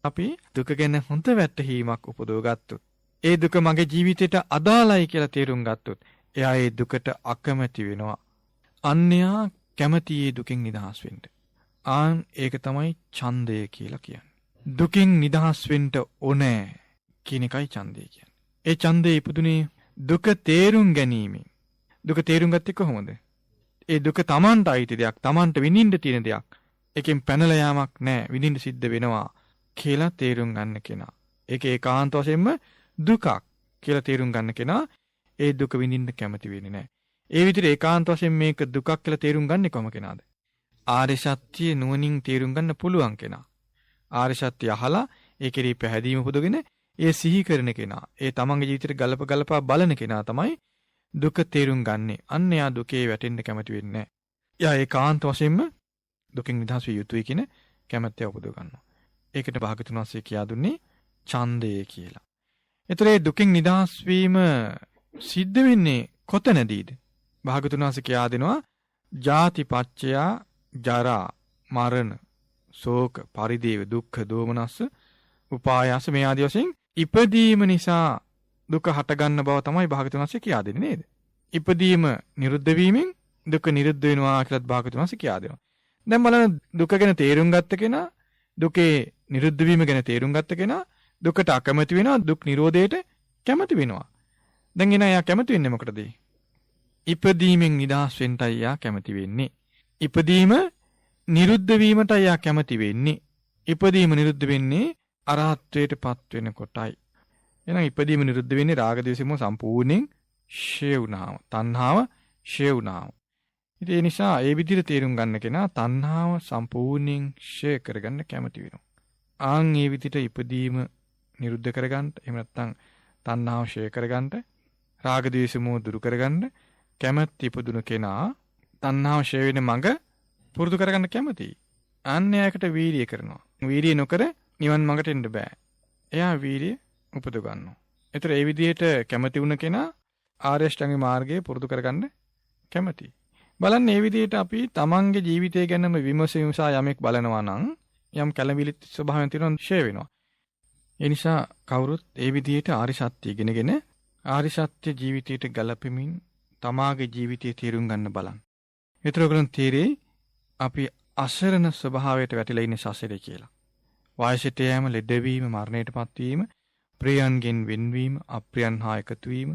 අපි දුක ගැන හොඳ වැටහීමක් උපදව ගත්තොත්, ඒ දුක මගේ ජීවිතයට අදාළයි කියලා තේරුම් ගත්තොත්, එයා ඒ දුකට අකමැති වෙනවා. අන්‍යයා කැමති ඒ දුකින් නිදහස් වෙන්න. ඒක තමයි ඡන්දය කියලා කියන්නේ. දුකින් නිදහස් වෙන්න ඕනේ කියන එකයි ඡන්දය කියන්නේ. ඒ ඡන්දේ ඉපදුනේ දුක තේරුම් ගැනීමෙන්. දුක තේරුම් ගත්තේ කොහොමද? ඒ දුක Tamanට අයිති දෙයක්, Tamanට විඳින්න තියෙන දෙයක්. එකෙන් පැනලා යාමක් නැහැ, විඳින්න සිද්ධ වෙනවා කියලා තේරුම් ගන්න කෙනා. ඒක ඒකාන්ත වශයෙන්ම දුකක් කියලා තේරුම් ගන්න කෙනා ඒ දුක විඳින්න කැමති වෙන්නේ නැහැ. ඒ විදිහට ඒකාන්ත වශයෙන් මේක දුකක් කියලා තේරුම් ගන්නේ කොහොම කෙනාද? ආර්ය සත්‍ය නුවණින් තේරුම් ගන්න පුළුවන් කෙනා. ආර්ය සත්‍ය අහලා ඒ කෙරෙහි පැහැදීම පුදගෙන ඒ සිහි කරන කෙනා. ඒ තමන්ගේ ජීවිතේට ගලපා බලන කෙනා තමයි දුක තේරුම් ගන්නේ. අන්න එයා දුකේ වැටෙන්න කැමති වෙන්නේ නැහැ. එයා ඒකාන්ත වශයෙන්ම දුකින් නිදහස් විය යුතුයි කියන කැමැත්ත උපදව ගන්නවා. ඒකට භාගතුන් වහන්සේ කියා දුන්නේ ඡන්දය කියලා. ඒතර ඒ දුකින් නිදහස් වීම සිද්ධ වෙන්නේ කොතනදීද? භාගතුන් වහන්සේ කියා දෙනවා ජාති පච්චයා ජරා මරණ ශෝක පරිදේව දුක්ඛ දෝමනස්ස උපායාස මේ ආදී වශයෙන් ඉපදීම නිසා දුක හටගන්න බව තමයි භාගතුන් වහන්සේ කියා දෙන්නේ නේද? ඉපදීම නිරුද්ධ වීමෙන් දුක නිරුද්ධ වෙනවා කියලාත් භාගතුන් වහන්සේ කියා දෙනවා. දැන් බලන්න දුක ගැන තේරුම් ගත්ත කෙනා, දුකේ නිරුද්ධ වීම ගැන තේරුම් ගත්ත කෙනා දුකට අකමැති වෙනවා, දුක් නිරෝධයට කැමති වෙනවා. දැන් එයා කැමති වෙන්නේ මොකටද? ඉපදීමෙන් නිදහස් වෙන්නයි යා කැමති වෙන්නේ. ඉපදීම නිරුද්ධ වීමටයි යා කැමති වෙන්නේ. ඉපදීම නිරුද්ධ වෙන්නේ අරහත්ත්වයට පත් වෙනකොටයි. එහෙනම් ඉපදීම නිරුද්ධ වෙන්නේ රාග ද්වේෂ මොහ සම්පූර්ණයෙන් ෂේ වුණාම, තණ්හාව ෂේ වුණාම. ඉතින් ඒ නිසා ඒ විදිහට තේරුම් ගන්න කෙනා තණ්හාව සම්පූර්ණයෙන් ෂේ කරගන්න කැමති වෙනවා. ඒ විදිහට ඉපදීම නිරුද්ධ කරගන්න, එහෙම නැත්නම් තණ්හාව ෂේ කරගන්න, රාග ද්වේෂ මොහ දුරු කරගන්න කැමැති ඉපදුණු කෙනා තණ්හාව ෂේ වෙන මඟ පුරුදු කරගන්න කැමතියි. අන්‍යයකට වීරිය කරනවා. වීරිය නොකර නිවන් මඟට එන්න බෑ. එයා වීරිය උපදව ගන්නවා. ඒතර ඒ විදිහට කැමති වුණ කෙනා ආර්ය අෂ්ටාංගික මාර්ගය පුරුදු කරගන්න කැමතියි. බලන්න මේ විදිහට අපි තමන්ගේ ජීවිතය ගැනම විමසා යමෙක් බලනවා නම් යම් කැළඹිලි ස්වභාවයෙන් තියෙනවා ෂේ වෙනවා. ඒ නිසා කවුරුත් ඒ විදිහට ආර්ය සත්‍ය ඉගෙනගෙන ආර්ය සත්‍ය ජීවිතයට ගලපෙමින් තමාගේ ජීවිතය තේරුම් ගන්න බලන්න. ඒතර ඔයගොල්ලන් තීරේ අපි අසරණ ස්වභාවයට වැටිලා ඉන්නේ සසරේ කියලා. වයසට යෑම, ලෙඩවීම, මරණයටපත් වීම, ප්‍රියයන්ගෙන් වෙන්වීම, අප්‍රියයන් හා එකතු වීම,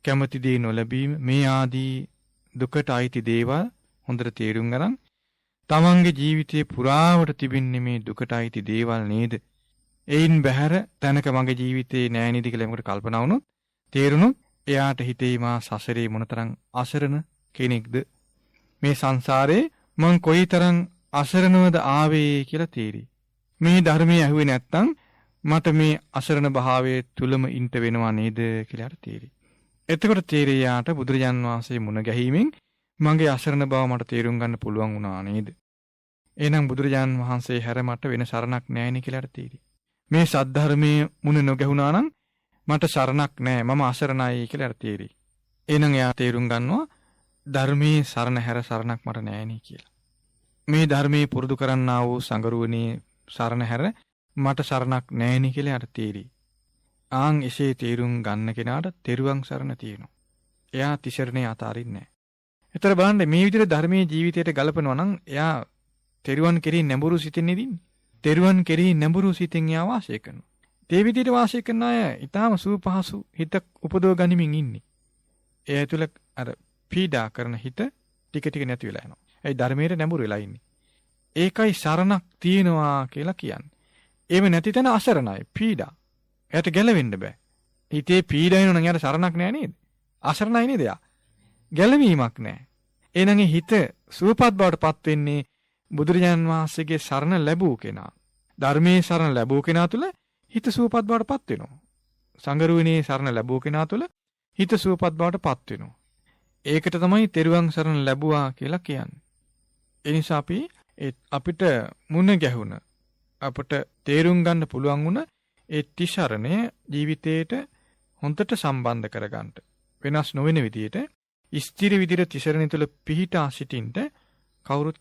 කැමැති දේ නොලැබීම මේ ආදී දුකට අයිති දේවල් හොඳට තේරුම් ගන්න. තමන්ගේ ජීවිතයේ පුරාවට තිබෙන්නේ මේ දුකට අයිති දේවල් නේද? එයින් බැහැර තැනක මගේ ජීවිතේ නෑ නේද කියලා මොකට කල්පනා වුණොත්, තේරුණොත් එයාට හිතේ මා සසරේ මොනතරම් අසරණ කෙනෙක්ද? මේ සංසාරේ මං කොයිතරම් අසරණවද ආවේ කියලා තේරෙයි. මේ ධර්මයේ ඇහුවේ නැත්තම් මට මේ අසරණ භාවයේ තුලම ඉන්න වෙනවා නේද කියලා තේරෙයි. එතකොට තේරියාට බුදුරජාන් වහන්සේ මුණ ගැහිීමෙන් මගේ අසරණ බව මට තේරුම් ගන්න පුළුවන් වුණා නේද? එහෙනම් බුදුරජාන් වහන්සේ හැර මට වෙන සරණක් නැහැ නේ කියලා තේරෙයි. මේ සද්ධර්මයේ මුණ නොගැහුණා නම් මට සරණක් නැහැ, මම අසරණයි කියලා තේරෙයි. එහෙනම් එයා තේරුම් ගන්නවා ධර්මයේ සරණ හැර සරණක් මට නැහැ නේ කියලා. මේ ධර්මයේ පුරුදු කරන්නා වූ සංගරුවනේ සරණ හැර මට සරණක් නැහැ නේ කියලා තේරෙයි. එසේ තේරුම් ගන්න කෙනාට තෙරුවන් සරණ තියෙනවා. එයා තිසරණේ අතාරින්නේ නැහැ. ඒතර බලන්න මේ විදිහට ධර්මයේ ජීවිතයට ගලපනවා නම් එයා තෙරුවන් කෙරෙහි නැඹුරු සිතින් ඉදින්නේ. තෙරුවන් කෙරෙහි නැඹුරු සිතින් එයා වාසය කරනවා. ඒ විදිහට වාසය කරන අය ඊටාම සුවපහසු හිත උපදව ගනිමින් ඉන්නේ. ඒ තුල අර පීඩා කරන හිත ටික ටික නැති වෙලා යනවා. ඒ ධර්මයේ නැඹුරු වෙලා ඉන්නේ. ඒකයි සරණක් තියෙනවා කියලා කියන්නේ. එහෙම නැති තැන අසරණයි, පීඩා. එයාට ගැලවෙන්න බෑ. හිතේ පීඩා වෙනවා නම් එයාට සරණක් නෑ නේද? අසරණයි නේද එයා? ගැලවීමක් නෑ. එහෙනම් හිත සුවපත් බවට පත් වෙන්නේ බුදුරජාණන් වහන්සේගේ සරණ ලැබූ කෙනා. ධර්මයේ සරණ ලැබූ කෙනා තුළ හිත සුවපත් බවට පත් වෙනවා. සංගරුවනේ සරණ ලැබූ කෙනා තුළ හිත සුවපත් බවට පත් වෙනවා. ඒකට තමයි තෙරුවන් සරණ ලැබුවා කියලා කියන්නේ. ඒ නිසා අපිට මුණ ගැහුණ අපට තේරුම් ගන්න පුළුවන් වුණ ඒ තිසරණය ජීවිතේට හොඳට සම්බන්ධ කරගන්න. වෙනස් නොවන විදියට ස්ථිර විදියට තිසරණය තුළ පිහිටා සිටින්න කවුරුත්